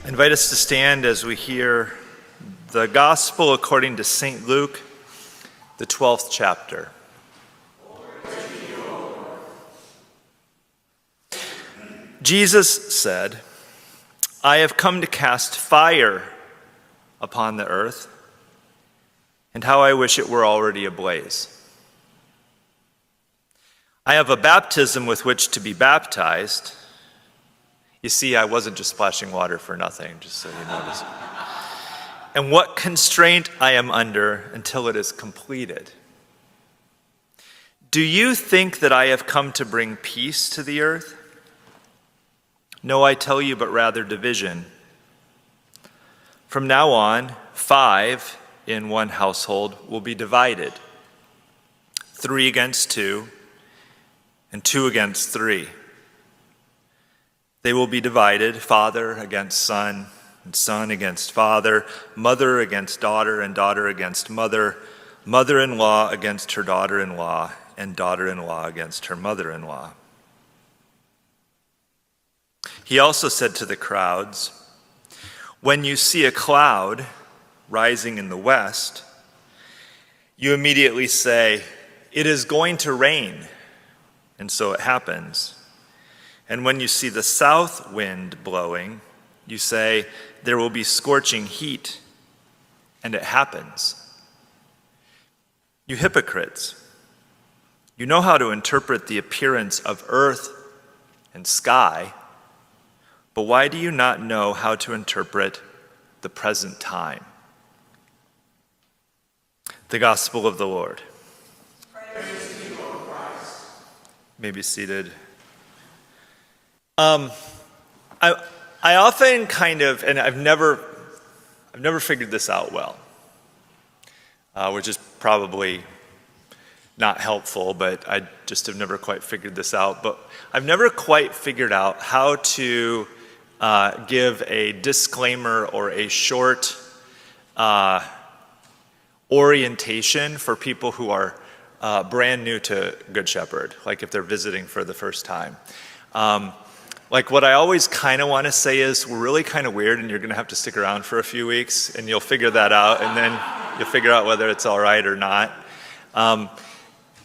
I invite us to stand as we hear the Gospel according to St. Luke, the 12th chapter. Jesus said, "I have come to cast fire upon the earth, and how I wish it were already ablaze. I have a baptism with which to be baptized." You see, I wasn't just splashing water for nothing, just so you notice. "And what constraint I am under until it is completed. Do you think that I have come to bring peace to the earth? No, I tell you, but rather division. From now on, 5 in one household will be divided, 3 against 2, and 2 against 3. They will be divided, father against son, and son against father, mother against daughter, and daughter against mother, mother-in-law against her daughter-in-law, and daughter-in-law against her mother-in-law." He also said to the crowds, "When you see a cloud rising in the west, you immediately say, 'It is going to rain,' and so it happens. And when you see the south wind blowing, you say, 'There will be scorching heat,' and it happens. You hypocrites, you know how to interpret the appearance of earth and sky, but why do you not know how to interpret the present time?" The Gospel of the Lord. Praise to you, O Christ. You may be seated. I often and I've never figured this out well, which is probably not helpful, but I just have never quite figured this out. But I've never quite figured out how to give a disclaimer or a short orientation for people who are brand new to Good Shepherd, like if they're visiting for the first time. Like what I always kind of want to say is, we're really kind of weird and you're going to have to stick around for a few weeks and you'll figure that out, and then you'll figure out whether it's all right or not.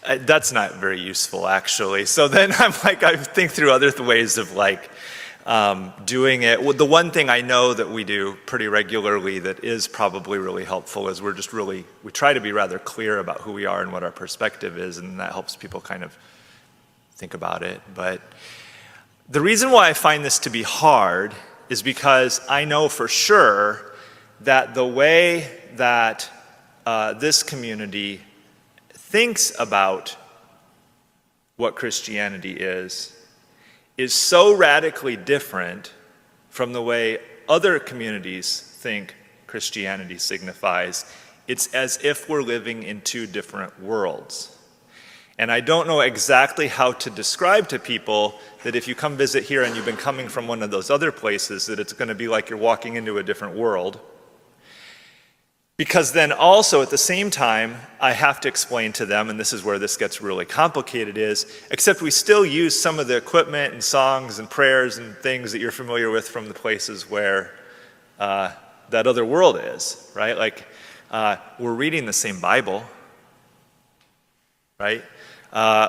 That's not very useful, actually. So then I think through other ways of doing it. Well, the one thing I know that we do pretty regularly that is probably really helpful is we try to be rather clear about who we are and what our perspective is, and that helps people kind of think about it. But the reason why I find this to be hard is because I know for sure that the way that this community thinks about what Christianity is so radically different from the way other communities think Christianity signifies. It's as if we're living in 2 different worlds. And I don't know exactly how to describe to people that if you come visit here and you've been coming from one of those other places, that it's going to be like you're walking into a different world. Because then also at the same time, I have to explain to them, and this is where this gets really complicated, except we still use some of the equipment and songs and prayers and things that you're familiar with from the places where that other world is, right? Like we're reading the same Bible, right?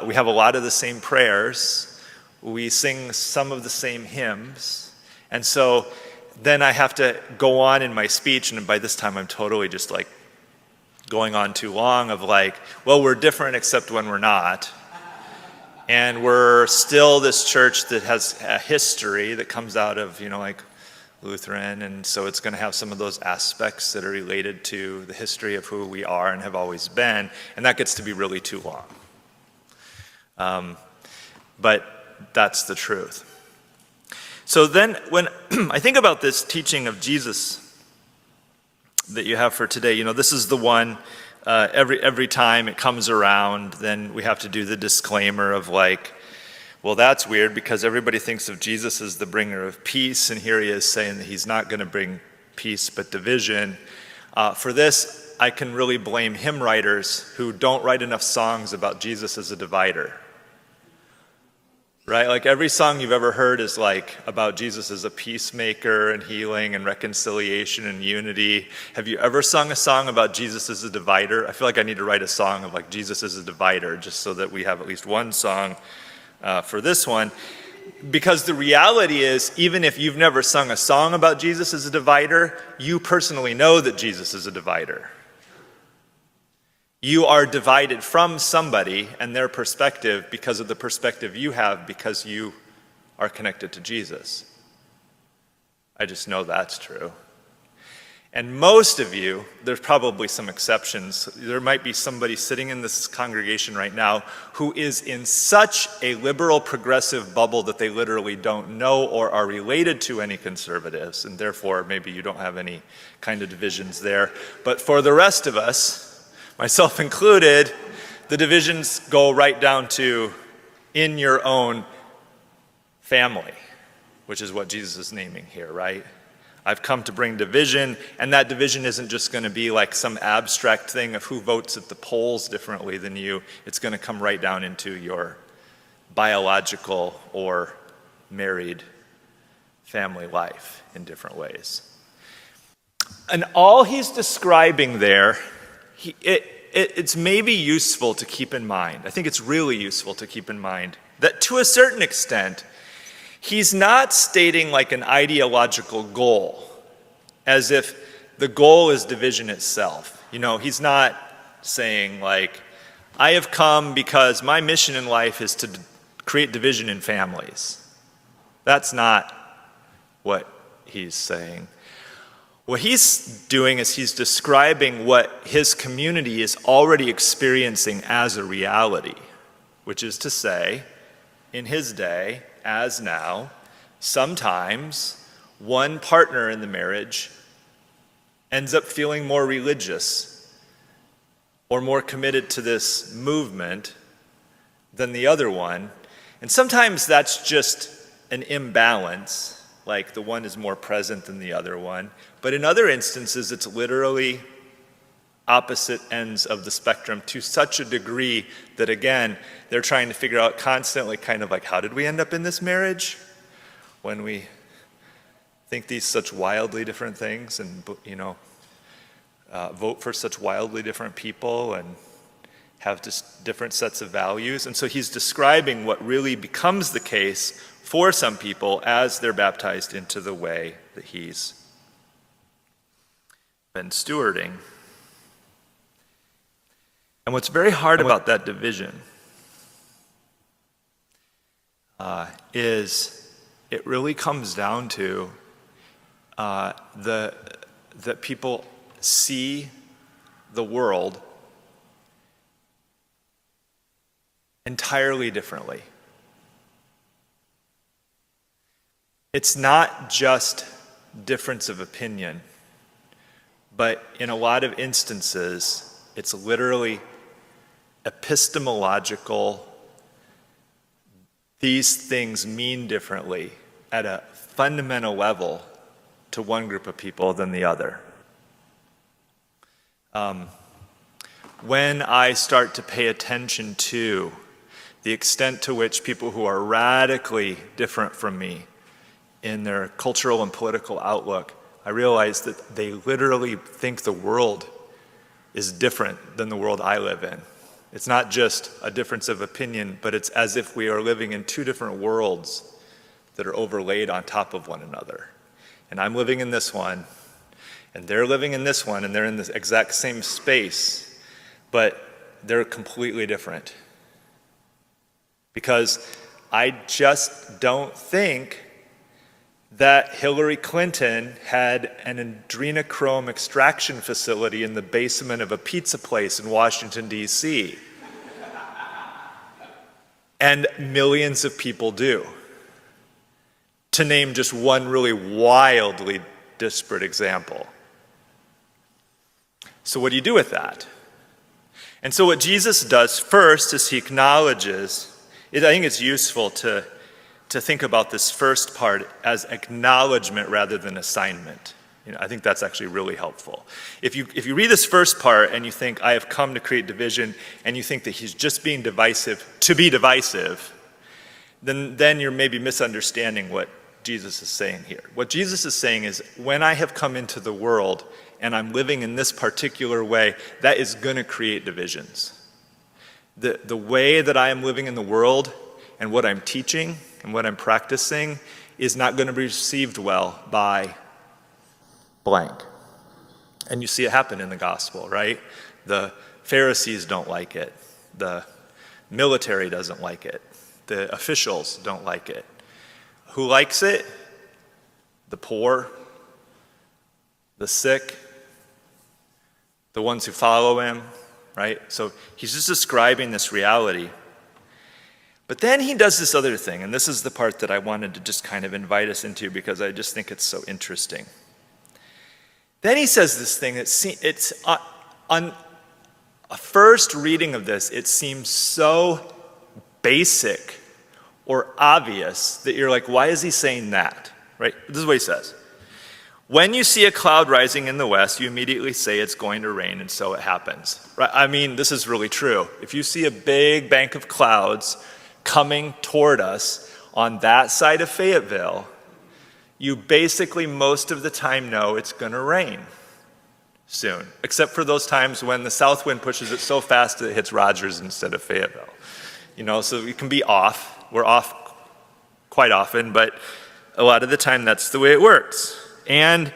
We have a lot of the same prayers. We sing some of the same hymns. And so then I have to go on in my speech, and by this time I'm totally just going on too long of well, we're different except when we're not. And we're still this church that has a history that comes out of, Lutheran, and so it's going to have some of those aspects that are related to the history of who we are and have always been, and that gets to be really too long. But that's the truth. So then when I think about this teaching of Jesus that you have for today, this is the one every time it comes around, then we have to do the disclaimer of well, that's weird because everybody thinks of Jesus as the bringer of peace, and here he is saying that he's not going to bring peace but division. For this, I can really blame hymn writers who don't write enough songs about Jesus as a divider. right? Like every song you've ever heard is like about Jesus as a peacemaker and healing and reconciliation and unity. Have you ever sung a song about Jesus as a divider? I feel like I need to write a song of like Jesus as a divider just so that we have at least one song for this one. Because the reality is, even if you've never sung a song about Jesus as a divider, you personally know that Jesus is a divider. You are divided from somebody and their perspective because of the perspective you have because you are connected to Jesus. I just know that's true. And most of you, there's probably some exceptions. There might be somebody sitting in this congregation right now who is in such a liberal progressive bubble that they literally don't know or are related to any conservatives, and therefore maybe you don't have any kind of divisions there. But for the rest of us, myself included, the divisions go right down to in your own family, which is what Jesus is naming here, right? I've come to bring division, and that division isn't just going to be like some abstract thing of who votes at the polls differently than you. It's going to come right down into your biological or married family life in different ways. And all he's describing there, it's maybe useful to keep in mind. I think it's really useful to keep in mind that to a certain extent, he's not stating like an ideological goal, as if the goal is division itself. You know, he's not saying like, I have come because my mission in life is to create division in families. That's not what he's saying. What he's doing is he's describing what his community is already experiencing as a reality, which is to say, in his day, as now, sometimes one partner in the marriage ends up feeling more religious or more committed to this movement than the other one. And sometimes that's just an imbalance, like the one is more present than the other one. But in other instances, it's literally opposite ends of the spectrum to such a degree that, again, they're trying to figure out constantly kind of like, how did we end up in this marriage when we think these such wildly different things and, you know, vote for such wildly different people and have just different sets of values. And so he's describing what really becomes the case for some people as they're baptized into the way that he's been stewarding. And what's very hard about that division is it really comes down to that people see the world entirely differently. It's not just difference of opinion, but in a lot of instances, it's literally epistemological. These things mean differently at a fundamental level to one group of people than the other. When I start to pay attention to the extent to which people who are radically different from me in their cultural and political outlook, I realize that they literally think the world is different than the world I live in. It's not just a difference of opinion, but it's as if we are living in two different worlds that are overlaid on top of one another. And I'm living in this one, and they're living in this one, and they're in the exact same space, but they're completely different. Because I just don't think that Hillary Clinton had an adrenochrome extraction facility in the basement of a pizza place in Washington, D.C. And millions of people do. To name just one really wildly disparate example. So what do you do with that? And so what Jesus does first is he acknowledges, I think it's useful to think about this first part as acknowledgement rather than assignment. You know, I think that's actually really helpful. If you read this first part and you think, I have come to create division, and you think that he's just being divisive to be divisive, then you're maybe misunderstanding what Jesus is saying here. What Jesus is saying is, when I have come into the world and I'm living in this particular way, that is going to create divisions. The way that I am living in the world and what I'm teaching and what I'm practicing is not going to be received well by blank. And you see it happen in the gospel, right? The Pharisees don't like it. The military doesn't like it. The officials don't like it. Who likes it? The poor, the sick, the ones who follow him, right? So he's just describing this reality. But then he does this other thing, and this is the part that I wanted to just kind of invite us into because I just think it's so interesting. Then he says this thing that on a first reading of this, it seems so basic or obvious that you're like, why is he saying that? Right? This is what he says. When you see a cloud rising in the west, you immediately say it's going to rain, and so it happens. Right? I mean, this is really true. If you see a big bank of clouds coming toward us on that side of Fayetteville, you basically most of the time know it's going to rain soon, except for those times when the south wind pushes it so fast that it hits Rogers instead of Fayetteville. So it can be off. We're off quite often, but a lot of the time that's the way it works. And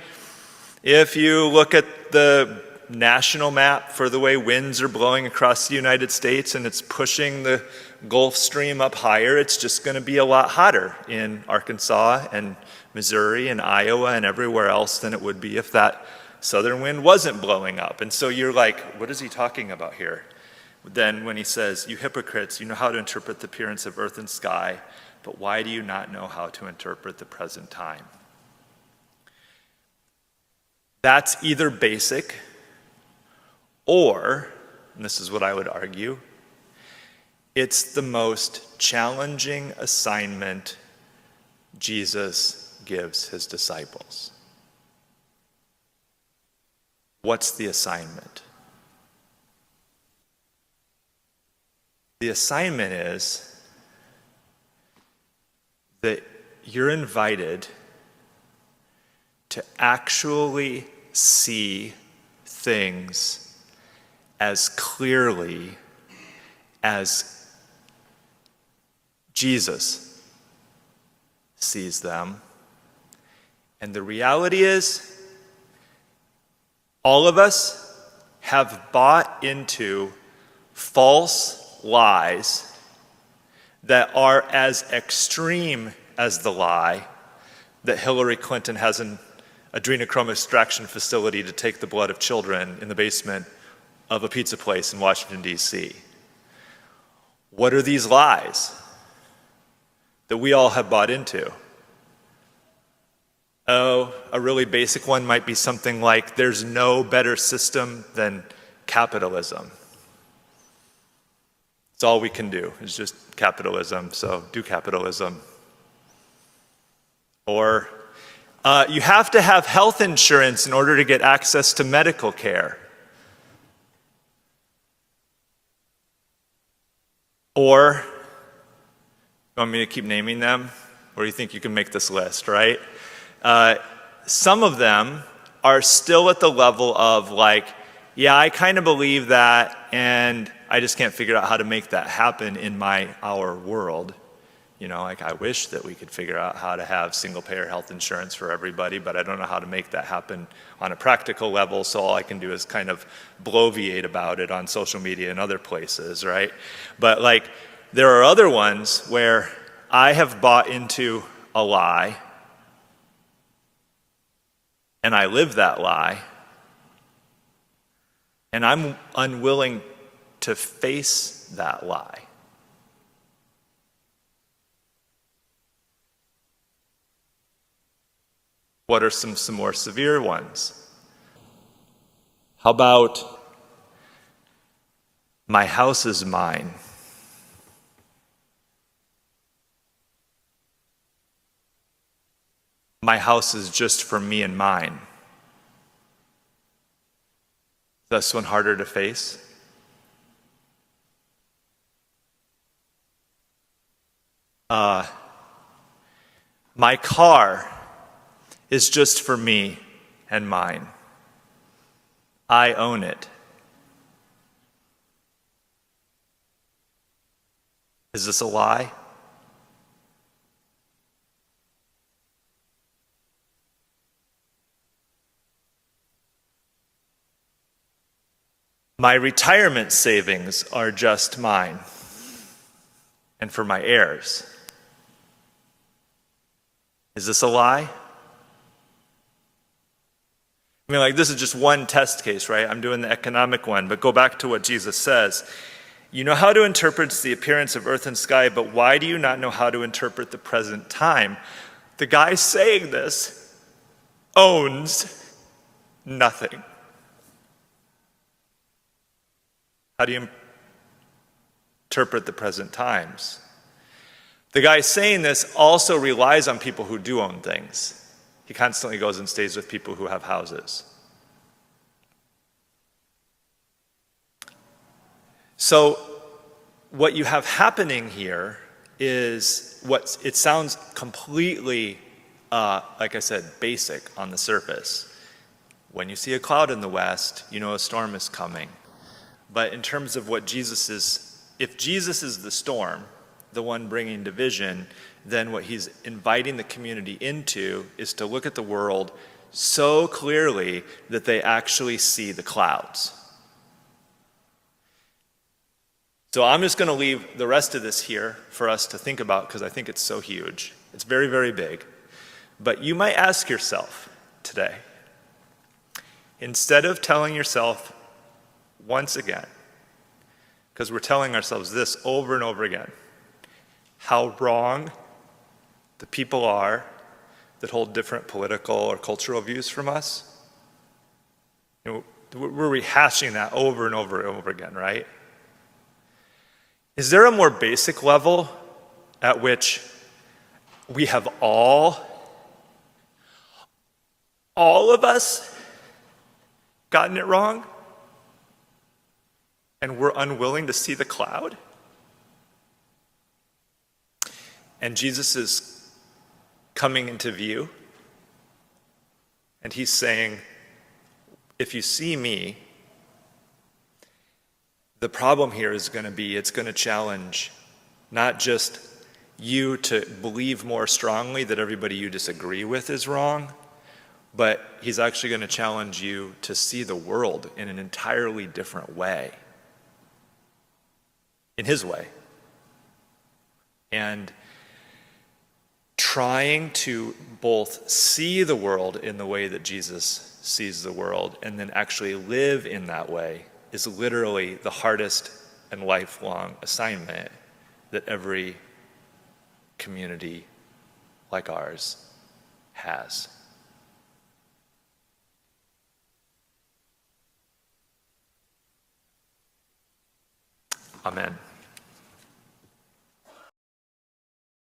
if you look at the national map for the way winds are blowing across the United States and it's pushing the Gulf Stream up higher, it's just going to be a lot hotter in Arkansas and Missouri and Iowa and everywhere else than it would be if that southern wind wasn't blowing up. And so you're like, what is he talking about here? Then when he says, you hypocrites, you know how to interpret the appearance of earth and sky, but why do you not know how to interpret the present time? That's either basic or, and this is what I would argue, it's the most challenging assignment Jesus gives his disciples. What's the assignment? The assignment is that you're invited to actually see things as clearly as Jesus sees them. And the reality is, all of us have bought into false lies that are as extreme as the lie that Hillary Clinton has an adrenochrome extraction facility to take the blood of children in the basement of a pizza place in Washington, D.C. What are these lies that we all have bought into? Oh, a really basic one might be something like, there's no better system than capitalism. It's all we can do, is just capitalism, so do capitalism. Or, you have to have health insurance in order to get access to medical care. Or, you want me to keep naming them? Or you think you can make this list, right? Some of them are still at the level of like, yeah, I kind of believe that, and I just can't figure out how to make that happen in our world. Like I wish that we could figure out how to have single-payer health insurance for everybody, but I don't know how to make that happen on a practical level, so all I can do is kind of bloviate about it on social media and other places, right? But like, there are other ones where I have bought into a lie, and I live that lie, and I'm unwilling to face that lie. What are some more severe ones? How about, my house is mine? My house is just for me and mine. Is this one harder to face? My car is just for me and mine. I own it. Is this a lie? My retirement savings are just mine and for my heirs. Is this a lie? I mean, like, this is just one test case, right? I'm doing the economic one, but go back to what Jesus says. You know how to interpret the appearance of earth and sky, but why do you not know how to interpret the present time? The guy saying this owns nothing. How do you interpret the present times? The guy saying this also relies on people who do own things. He constantly goes and stays with people who have houses. So what you have happening here is it sounds completely, like I said, basic on the surface. When you see a cloud in the west, you know a storm is coming. But in terms of what Jesus is, if Jesus is the storm, the one bringing division, then what he's inviting the community into is to look at the world so clearly that they actually see the clouds. So I'm just going to leave the rest of this here for us to think about because I think it's so huge. It's very, very big. But you might ask yourself today, instead of telling yourself once again, because we're telling ourselves this over and over again, how wrong the people are that hold different political or cultural views from us. You know, we're rehashing that over and over and over again, right? Is there a more basic level at which we have all of us gotten it wrong? And we're unwilling to see the cloud? And Jesus is coming into view, and he's saying, if you see me, the problem here is going to be, it's going to challenge not just you to believe more strongly that everybody you disagree with is wrong, but he's actually going to challenge you to see the world in an entirely different way. In his way. And trying to both see the world in the way that Jesus sees the world and then actually live in that way is literally the hardest and lifelong assignment that every community like ours has. Amen.